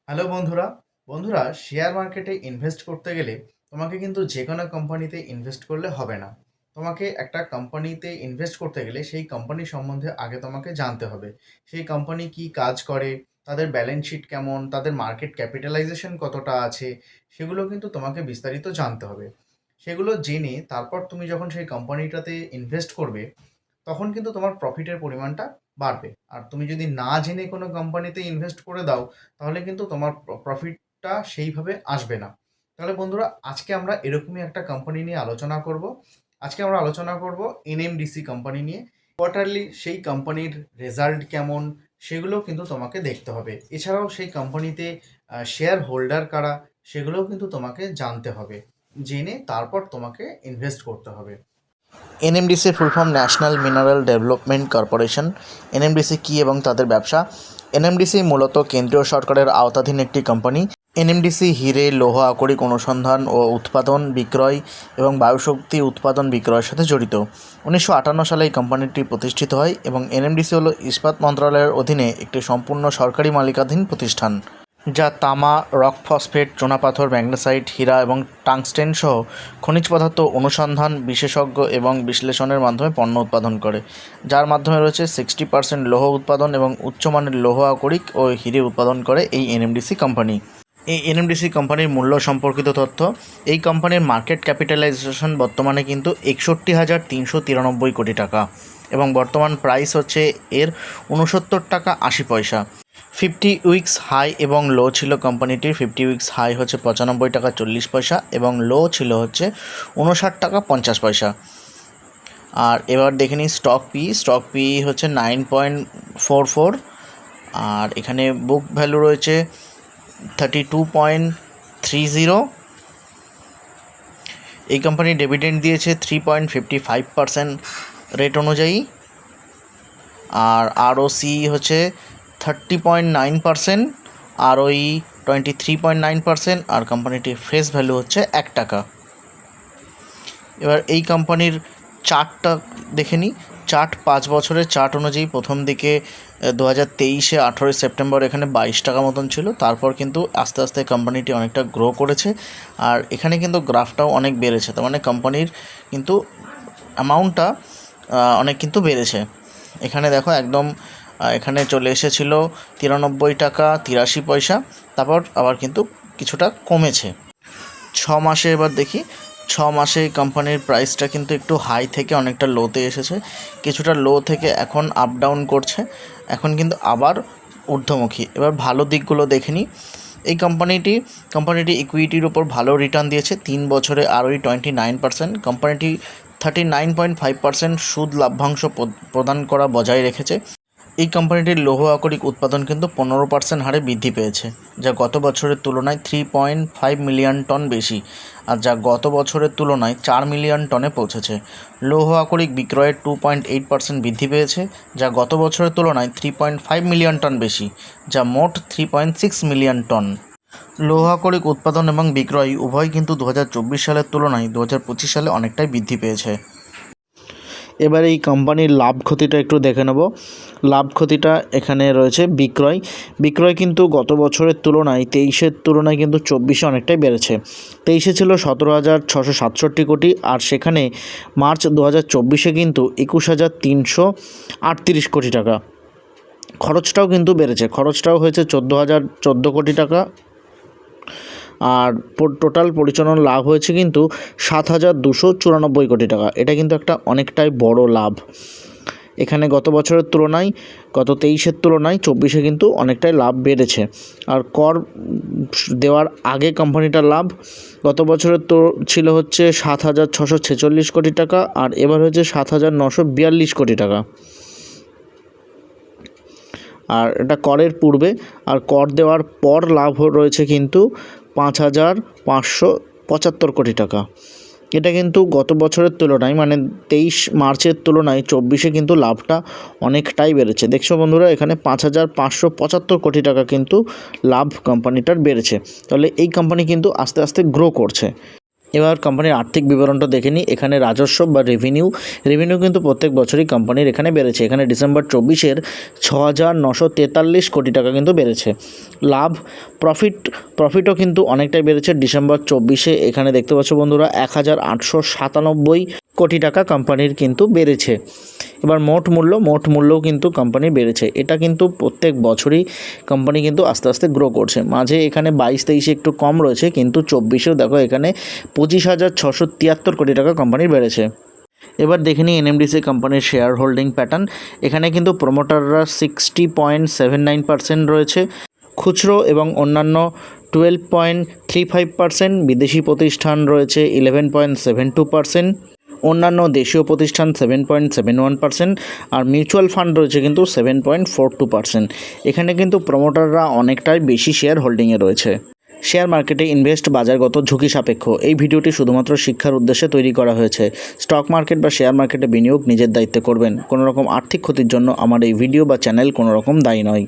Hello বন্ধুরা। বন্ধুরা, share মার্কেটে ইনভেস্ট করতে গেলে তোমাকে কিন্তু যে কোনো কোম্পানিতে ইনভেস্ট করলে হবে না। তোমাকে একটা কোম্পানিতে ইনভেস্ট করতে গেলে সেই কোম্পানি সম্বন্ধে আগে তোমাকে জানতে হবে। সেই কোম্পানি কী কাজ করে, তাদের ব্যালেন্স শিট কেমন, তাদের মার্কেট ক্যাপিটালাইজেশন কতটা আছে, সেগুলো কিন্তু তোমাকে বিস্তারিত জানতে হবে। সেগুলো জেনে তারপর তুমি যখন সেই কোম্পানিটাতে ইনভেস্ট করবে, তখন কিন্তু তোমার প্রফিটের পরিমাণটা বাড়বে। আর তুমি যদি না জেনে কোনো কোম্পানিতে ইনভেস্ট করে দাও, তাহলে কিন্তু তোমার প্রফিটটা সেইভাবে আসবে না। তাহলে বন্ধুরা, আজকে আমরা এরকমই একটা কোম্পানি নিয়ে আলোচনা করব। আজকে আমরা আলোচনা করব এনএমডিসি কোম্পানি নিয়ে। কোয়ার্টারলি সেই কোম্পানির রেজাল্ট কেমন, সেগুলোও কিন্তু তোমাকে দেখতে হবে। এছাড়াও সেই কোম্পানিতে শেয়ার হোল্ডার কারা, সেগুলোও কিন্তু তোমাকে জানতে হবে। জেনে তারপর তোমাকে ইনভেস্ট করতে হবে। এনএমডিসির full form national mineral development corporation. NMDC কী এবং তাদের ব্যবসা? এনএমডিসি মূলত কেন্দ্রীয় সরকারের আওতাধীন একটি কোম্পানি। এনএমডিসি হিরে, লৌহ আকরিক অনুসন্ধান ও উৎপাদন, বিক্রয় এবং বায়ুশক্তি উৎপাদন বিক্রয়ের সাথে জড়িত। 1958 সালে এই কোম্পানিটি প্রতিষ্ঠিত হয় এবং এনএমডিসি হল ইস্পাত মন্ত্রণালয়ের অধীনে একটি সম্পূর্ণ সরকারি মালিকানাধীন প্রতিষ্ঠান, যা তামা, রক ফসফেট, চুনাপাথর, ম্যাগনেসাইট, হীরা এবং টাংস্টেন সহ খনিজ পদার্থ অনুসন্ধান, বিশেষজ্ঞ এবং বিশ্লেষণের মাধ্যমে পণ্য উৎপাদন করে, যার মাধ্যমে রয়েছে 60% লৌহ উৎপাদন এবং উচ্চমানের লৌহ আকরিক ও হীরে উৎপাদন করে এই এনএমডিসি কোম্পানি। এই এনএমডিসি কোম্পানির মূল্য সম্পর্কিত তথ্য: এই কোম্পানির মার্কেট ক্যাপিটালাইজেশন বর্তমানে কিন্তু 61,393 কোটি টাকা এবং বর্তমান প্রাইস হচ্ছে এর 69 টাকা 80 পয়সা। 50 উইকস হাই এবং লো ছিল কোম্পানিটির। 50 উইকস হাই হচ্ছে 95 টাকা 40 পয়সা এবং লো ছিল হচ্ছে 59 টাকা 50 পয়সা। আর এবার দেখে নিই স্টক পি হচ্ছে 9.44। আর এখানে বুক ভ্যালু রয়েছে 32.30। এই কোম্পানি ডিভিডেন্ড দিয়েছে 3.55% রেট অনুযায়ী। আর আরওসি হচ্ছে 30.9%, আরওই 23.9%। আর কোম্পানিটির ফেস ভ্যালু হচ্ছে 1 টাকা। এবার এই কোম্পানির চার্টটা দেখে নিই। চার্ট 5 বছরের চার্ট অনুযায়ী প্রথম দিকে 2023-এ 18 সেপ্টেম্বর এখানে 22 টাকা মতন ছিল। তারপর কিন্তু আস্তে আস্তে কোম্পানিটি অনেকটা গ্রো করেছে। আর এখানে কিন্তু গ্রাফটাও অনেক বেড়েছে, তার মানে কোম্পানির কিন্তু অ্যামাউন্টটা অনেক কিন্তু বেড়েছে। এখানে দেখো একদম এখানে চলে এসেছিল 93 টাকা 83 পয়সা, তারপর আবার কিন্তু কিছুটা কমেছে। 6 মাসে এবার দেখি। 6 মাসে কোম্পানির প্রাইসটা কিন্তু একটু হাই থেকে অনেকটা লোতে এসেছে, কিছুটা লো থেকে এখন আপ ডাউন করছে, এখন কিন্তু আবার ঊর্ধ্বমুখী। এবার ভালো দিকগুলো দেখে নিই। এই কোম্পানিটি ইকুইটির ওপর ভালো রিটার্ন দিয়েছে। 3 বছরে আরওই 29%। কোম্পানিটি 39.5% সুদ লভ্যাংশ প্রদান করা বজায় রেখেছে। এই কোম্পানিটির লৌহ আকরিক উৎপাদন কিন্তু 15% হারে বৃদ্ধি পেয়েছে, যা গত বছরের তুলনায় 3.5 মিলিয়ন টন বেশি, আর যা গত বছরের তুলনায় 4 মিলিয়ন টনে পৌঁছেছে। লৌহ আকরিক বিক্রয়ের 2.8% বৃদ্ধি পেয়েছে, যা গত বছরের তুলনায় 3.5 মিলিয়ন টন বেশি, যা মোট 3.6 মিলিয়ন টন। লৌহ আকরিক উৎপাদন এবং বিক্রয় উভয় কিন্তু 2024 সালের তুলনায় 2025 সালে অনেকটাই বৃদ্ধি পেয়েছে। এবার এই কোম্পানির লাভ ক্ষতিটা একটু দেখে নেব। লাভ ক্ষতিটা এখানে রয়েছে। বিক্রয় কিন্তু গত বছরের তুলনায় 23-এর তুলনায় কিন্তু 24-এ অনেকটাই বেড়েছে। 23-এ ছিল 17,667 কোটি, আর সেখানে মার্চ 2024-এ কিন্তু 21,338 কোটি টাকা। খরচটাও কিন্তু বেড়েছে, খরচটাও হয়েছে 14,014 কোটি টাকা। আর টোটাল পরিচালন লাভ হয়েছে কিন্তু 7,294 কোটি টাকা। এটা কিন্তু একটা অনেকটাই বড় লাভ। এখানে গত বছরের তুলনায়, গত 23-এর তুলনায় 24-এ কিন্তু অনেকটাই লাভ বেড়েছে। আর কর দেওয়ার আগে কোম্পানিটার লাভ গত বছরের তো ছিল হচ্ছে 7,646 কোটি টাকা, আর এবার হচ্ছে 7,942 কোটি টাকা। আর এটা করের পূর্বে। আর কর দেওয়ার পর লাভ রয়েছে কিন্তু 5,575 কোটি টাকা। এটা কিন্তু গত বছরের তুলনায়, মানে 23 মার্চের তুলনায় 24-এ কিন্তু লাভটা অনেকটাই বেড়েছে। দেখছো বন্ধুরা, এখানে 5,575 কোটি টাকা কিন্তু লাভ কোম্পানিটার বেড়েছে। তাহলে এই কোম্পানি কিন্তু আস্তে আস্তে গ্রো করছে। এবার কোম্পানির আর্থিক বিবরণটা দেখে নিই। এখানে রাজস্ব বা রেভিনিউ কিন্তু প্রত্যেক বছরই কোম্পানির এখানে বেড়েছে। এখানে ডিসেম্বর 24-এর 6,943 কোটি টাকা কিন্তু বেড়েছে। লাভ প্রফিটও কিন্তু অনেকটাই বেড়েছে। ডিসেম্বর 24-এ এখানে দেখতে পাচ্ছ বন্ধুরা 1,897 কোটি টাকা কোম্পানির কিন্তু বেড়েছে। এবার মোট মূল্যও কিন্তু কোম্পানির বেড়েছে। এটা কিন্তু প্রত্যেক বছরই কোম্পানি কিন্তু আস্তে আস্তে গ্রো করছে। মাঝে এখানে 22-23-এ একটু কম রয়েছে, কিন্তু 24-এও দেখো এখানে 25,673 কোটি টাকা কোম্পানির বেড়েছে। এবার দেখে নিই এনএমডিসি কোম্পানির শেয়ার হোল্ডিং প্যাটার্ন। এখানে কিন্তু প্রোমোটাররা 60.79% রয়েছে, খুচরো এবং অন্যান্য 12.35%, বিদেশি প্রতিষ্ঠান রয়েছে 11.72%, অন্যান্য দেশীয় প্রতিষ্ঠান 7.71%, আর মিউচুয়াল ফান্ড রয়েছে কিন্তু 7.42%। এখানে কিন্তু প্রোমোটাররা অনেকটাই বেশি শেয়ার হোল্ডিংয়ে রয়েছে। শেয়ার মার্কেটে ইনভেস্ট বাজারগত ঝুঁকি সাপেক্ষ। এই ভিডিওটি শুধুমাত্র শিক্ষার উদ্দেশ্যে তৈরি করা হয়েছে। স্টক মার্কেট বা শেয়ার মার্কেটে বিনিয়োগ নিজের দায়িত্বে করবেন। কোনো রকম আর্থিক ক্ষতির জন্য আমার এই ভিডিও বা চ্যানেল কোনো রকম দায়ী নয়।